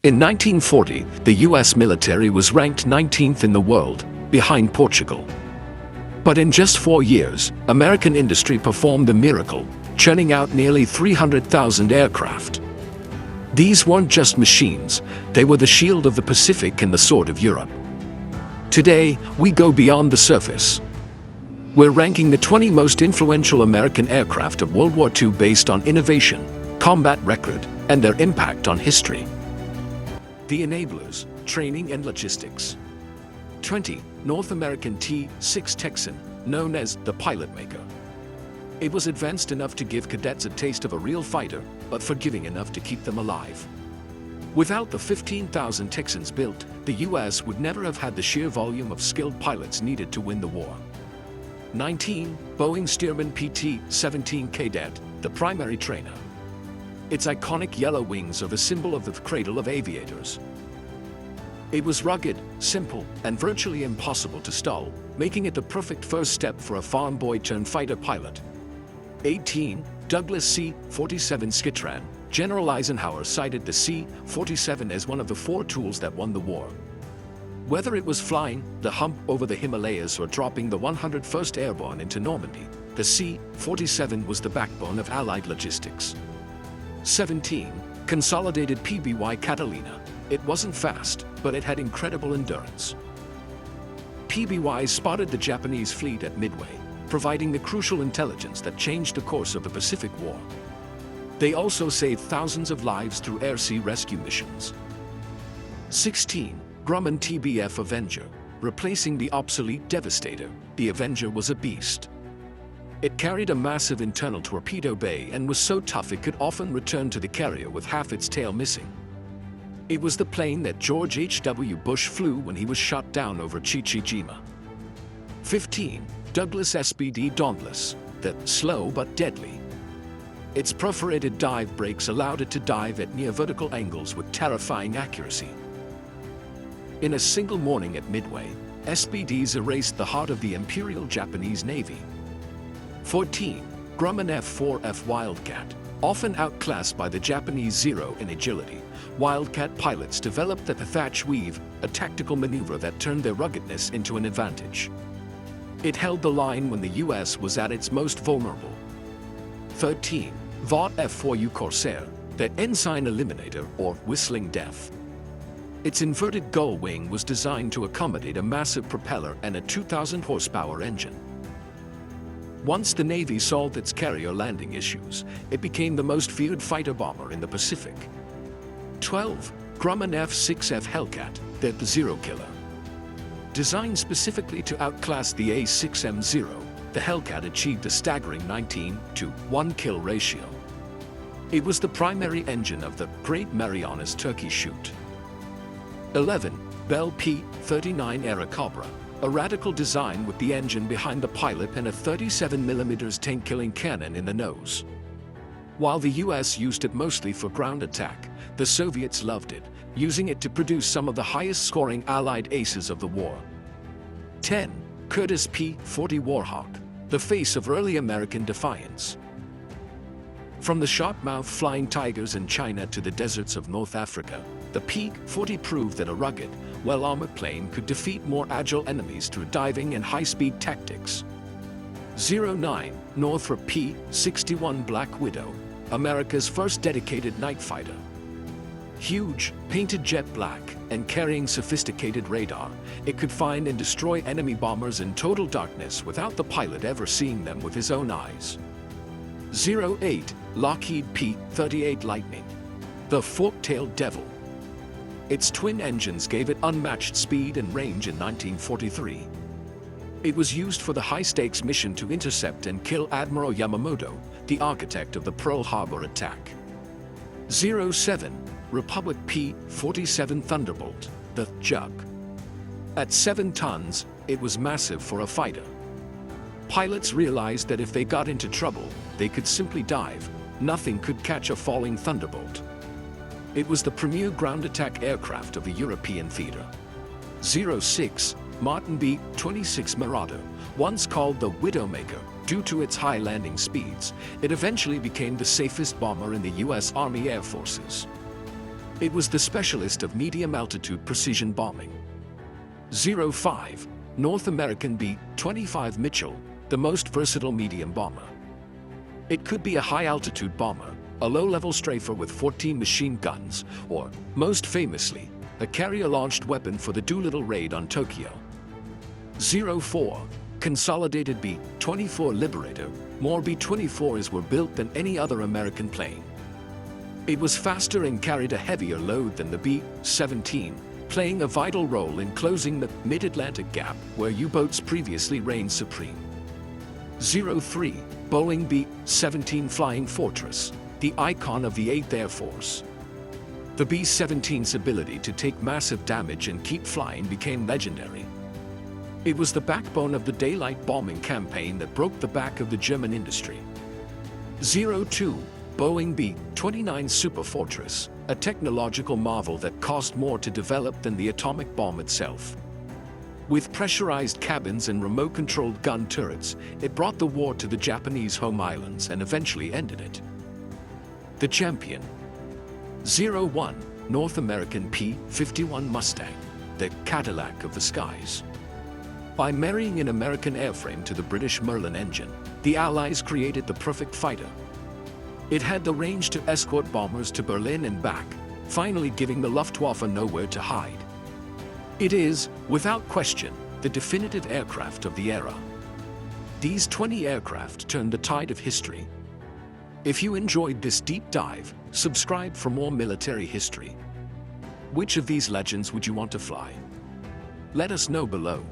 In 1940, the US military was ranked 19th in the world, behind Portugal. But in just 4 years, American industry performed the miracle, churning out nearly 300,000 aircraft. These weren't just machines, they were the shield of the Pacific and the sword of Europe. Today, we go beyond the surface. We're ranking the 20 most influential American aircraft of World War II based on innovation, combat record, and their impact on history. The enablers, training and logistics. 20. North American T-6 Texan, known as the Pilot Maker. It was advanced enough to give cadets a taste of a real fighter, but forgiving enough to keep them alive. Without the 15,000 Texans built, the US would never have had the sheer volume of skilled pilots needed to win the war. 19. Boeing Stearman PT-17 Cadet, the primary trainer. Its iconic yellow wings are the symbol of the cradle of aviators. It was rugged, simple, and virtually impossible to stall, making it the perfect first step for a farm boy-turned-fighter pilot. 18. Douglas C-47 Skytran. General Eisenhower cited the C-47 as one of the 4 tools that won the war. Whether it was flying the hump over the Himalayas or dropping the 101st Airborne into Normandy, the C-47 was the backbone of Allied logistics. 17. Consolidated PBY Catalina. It wasn't fast, but it had incredible endurance. PBY spotted the Japanese fleet at Midway, providing the crucial intelligence that changed the course of the Pacific War. They also saved thousands of lives through air-sea rescue missions. 16. Grumman TBF Avenger. Replacing the obsolete Devastator, the Avenger was a beast. It carried a massive internal torpedo bay and was so tough it could often return to the carrier with half its tail missing. It was the plane that George H.W. Bush flew when he was shot down over Chichijima. 15. Douglas SPD Dauntless, the slow but deadly. Its perforated dive brakes allowed it to dive at near vertical angles with terrifying accuracy. In a single morning at Midway, SPDs erased the heart of the Imperial Japanese Navy. 14. Grumman F-4F Wildcat. Often outclassed by the Japanese Zero in agility, Wildcat pilots developed the thatch weave, a tactical maneuver that turned their ruggedness into an advantage. It held the line when the US was at its most vulnerable. 13. Vought F-4U Corsair, the Ensign Eliminator or Whistling Death. Its inverted gull wing was designed to accommodate a massive propeller and a 2,000 horsepower engine. Once the Navy solved its carrier landing issues, it became the most feared fighter bomber in the Pacific. 12. Grumman F-6F Hellcat, the Zero Killer. Designed specifically to outclass the A-6M0, the Hellcat achieved a staggering 19-to-1 kill ratio. It was the primary engine of the Great Marianas Turkey Shoot. 11. Bell P-39 Era Cobra. A radical design with the engine behind the pilot and a 37mm tank-killing cannon in the nose. While the US used it mostly for ground attack, the Soviets loved it, using it to produce some of the highest-scoring Allied aces of the war. 10. Curtiss P-40 Warhawk, the face of early American defiance. From the sharp-mouthed flying tigers in China to the deserts of North Africa, the P-40 proved that a rugged, well-armored plane could defeat more agile enemies through diving and high-speed tactics. 09. Northrop P-61 Black Widow, America's first dedicated night fighter. Huge, painted jet black, and carrying sophisticated radar, it could find and destroy enemy bombers in total darkness without the pilot ever seeing them with his own eyes. 08. Lockheed P-38 Lightning, the fork-tailed devil. Its twin engines gave it unmatched speed and range in 1943. It was used for the high-stakes mission to intercept and kill Admiral Yamamoto, the architect of the Pearl Harbor attack. 07. Republic P-47 Thunderbolt, the Jug. At 7 tons, it was massive for a fighter. Pilots realized that if they got into trouble, they could simply dive. Nothing could catch a falling Thunderbolt. It was the premier ground attack aircraft of the European theater. 06. Martin B-26 Marauder, once called the Widowmaker due to its high landing speeds, it eventually became the safest bomber in the U.S. Army Air Forces. It was the specialist of medium-altitude precision bombing. 05. North American B-25 Mitchell, the most versatile medium bomber. It could be a high-altitude bomber, a low-level strafer with 14 machine guns, or, most famously, a carrier-launched weapon for the Doolittle raid on Tokyo. 04. Consolidated B-24 Liberator. More B-24s were built than any other American plane. It was faster and carried a heavier load than the B-17, playing a vital role in closing the mid-Atlantic gap where U-boats previously reigned supreme. 03. Boeing B-17 Flying Fortress, the icon of the 8th Air Force. The B-17's ability to take massive damage and keep flying became legendary. It was the backbone of the daylight bombing campaign that broke the back of the German industry. 02. Boeing B-29 Superfortress, a technological marvel that cost more to develop than the atomic bomb itself. With pressurized cabins and remote-controlled gun turrets, it brought the war to the Japanese home islands and eventually ended it. The champion. 01. North American P-51 Mustang, the Cadillac of the skies. By marrying an American airframe to the British Merlin engine, the Allies created the perfect fighter. It had the range to escort bombers to Berlin and back, finally giving the Luftwaffe nowhere to hide. It is, without question, the definitive aircraft of the era. These 20 aircraft turned the tide of history. If you enjoyed this deep dive, subscribe for more military history. Which of these legends would you want to fly? Let us know below.